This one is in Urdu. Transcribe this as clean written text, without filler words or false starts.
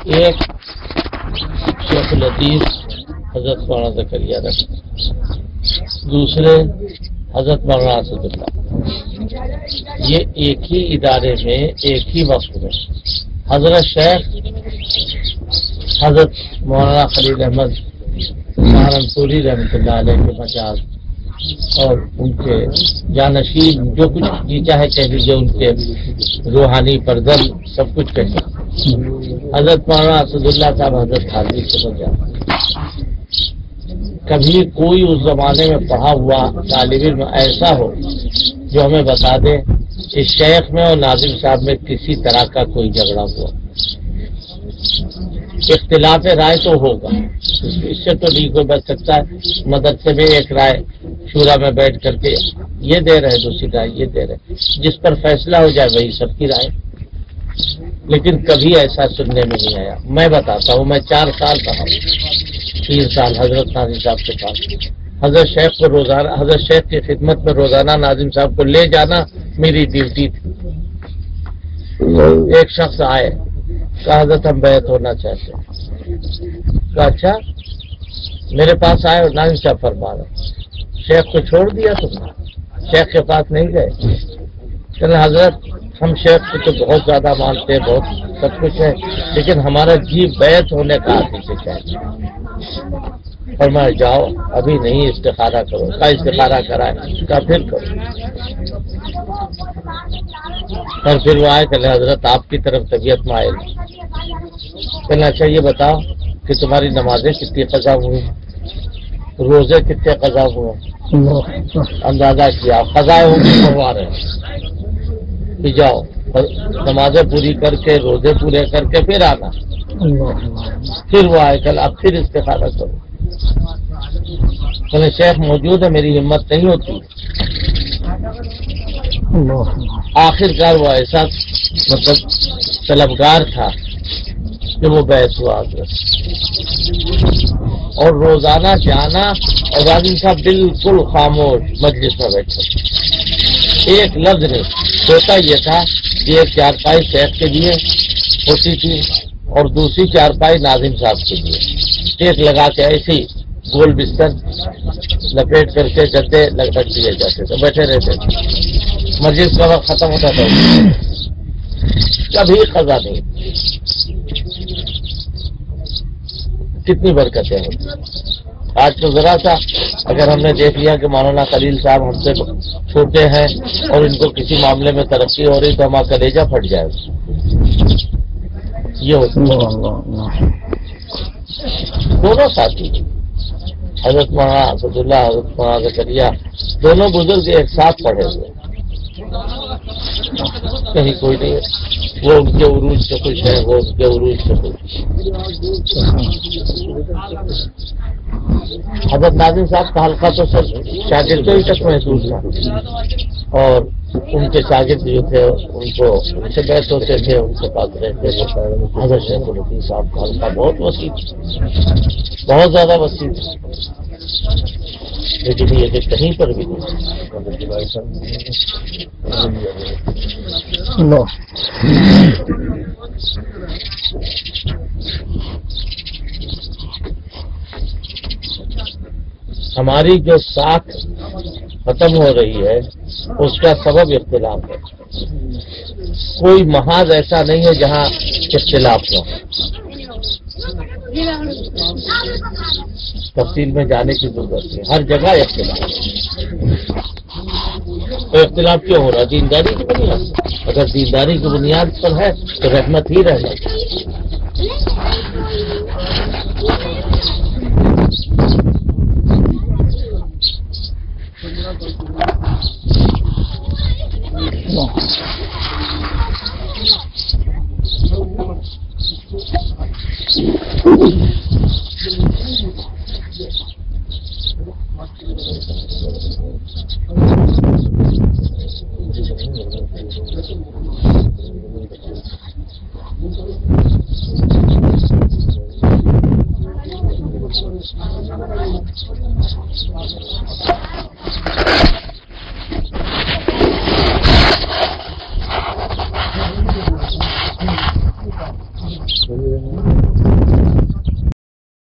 ایک شیخ الحدیث حضرت مولانا زکریا رحمۃ، دوسرے حضرت مولانا اسد اللہ. یہ ایک ہی ادارے میں ایک ہی وقت میں حضرت شیخ حضرت مولانا خلیل احمد سہارنپوری رحمۃ اللہ علیہ کے مجاز اور ان کے جانشین جو کچھ جی چاہے کہہ لیجیے، ان کے روحانی پردر سب کچھ کہتے ہیں. حضرت مولانا اسد اللہ صاحب حضرت حاضری سے بجا. کبھی کوئی اس زمانے میں پڑھا ہوا طالب علم ایسا ہو جو ہمیں بتا دے اس شیخ میں اور ناظم صاحب میں کسی طرح کا کوئی جھگڑا ہوا. اختلاف رائے تو ہوگا، اس سے تو نہیں کوئی بچ سکتا ہے. مدرسے میں ایک رائے شورا میں بیٹھ کر کے یہ دے رہے، دوسری رائے یہ دے رہے، جس پر فیصلہ ہو جائے وہی سب کی رائے. لیکن کبھی ایسا سننے میں نہیں آیا. میں بتاتا ہوں، میں 4 سال رہا ہوں، 3 سال حضرت ناظم صاحب کے پاس. حضرت شیخ کو روزانہ، حضرت شیخ کی خدمت میں روزانہ ناظم صاحب کو لے جانا میری ڈیوٹی تھی. ایک شخص آئے، کہا حضرت ہم بیعت ہونا چاہتے ہیں. کہا اچھا. میرے پاس آئے اور ناظم صاحب فرما رہے شیخ کو چھوڑ دیا تم نے، شیخ کے پاس نہیں گئے. کہ حضرت ہم شیخ کو تو بہت زیادہ مانتے ہیں، بہت سب کچھ ہے، لیکن ہمارا جی بیعت ہونے کا آدمی سے چاہیے. اور میں جاؤ ابھی نہیں، استخارہ کرو. کا استخارہ کرائے کا پھر کرو. اور پھر وہ آئے کہ حضرت آپ کی طرف طبیعت مائل. کہنا اچھا یہ بتاؤ کہ تمہاری نمازیں کتنی قضا ہوئی، روزے کتنے قضا ہوئے. اندازہ کیا قضائیں ہوں گی پڑھوا رہے ہیں کہ جاؤ نمازیں پوری کر کے روزے پورے کر کے پھر آنا. پھر وہ آئے کل اب پھر استخارہ کرو. کہ شیخ موجود ہے، میری ہمت نہیں ہوتی. آخر کار وہ ایسا مطلب طلبگار تھا کہ وہ بیعت ہوا حضرت. اور روزانہ جانا اور ناظم صاحب بالکل خاموش مجلس میں بیٹھے، ایک لفظ نہیں. ہوتا یہ تھا کہ ایک چارپائی شیخ کے لیے ہوتی تھی اور دوسری چارپائی ناظم صاحب کے لیے. ایک لگا کے ایسی گول بستر لپیٹ کر کے گدے رکھ دیے جاتے تھے، بیٹھے رہتے تھے. مجلس کا وقت ختم ہوتا تھا، کبھی قضا نہیں. کتنی برکتیں ہوتی. آج تو ذرا سا اگر ہم نے دیکھ لیا کہ مولانا خلیل صاحب ہم سے چھوٹے ہیں اور ان کو کسی معاملے میں ترقی ہو رہی تو ہمارا کلیجہ پھٹ جائے. یہ ہوتا دونوں ساتھی حضرت مولانا اسد اللہ، حضرت مولانا زکریا، دونوں بزرگ ایک ساتھ پڑھے ہوئے. کہیں کوئی نہیں ہے. وہ ان کے عروج سے خوش ہے، وہ ان کے عروج سے خوش. حضرت ناظم صاحب کا حلقہ تو سر شاگردوں ہی تک محسوس تھا، اور ان کے شاگرد جو تھے ان کو ان سے بیعت ہوتے تھے، ان کے پاس رہتے تھے. حضرت شیخ الحدیث صاحب کا حلقہ بہت وسیع، بہت زیادہ وسیع، لیکن یہ کہ کہیں پر بھی نہیں. ہماری جو ساکھ ختم ہو رہی ہے اس کا سبب اختلاف ہے. کوئی محاذ ایسا نہیں ہے جہاں اختلاف ہو. تفصیل میں جانے کی ضرورت ہے، ہر جگہ اختلاف. تو اختلاف کیوں ہو رہا ہے؟ دینداری کی بنیاد. اگر دینداری کی بنیاد پر ہے تو رحمت ہی رہنا.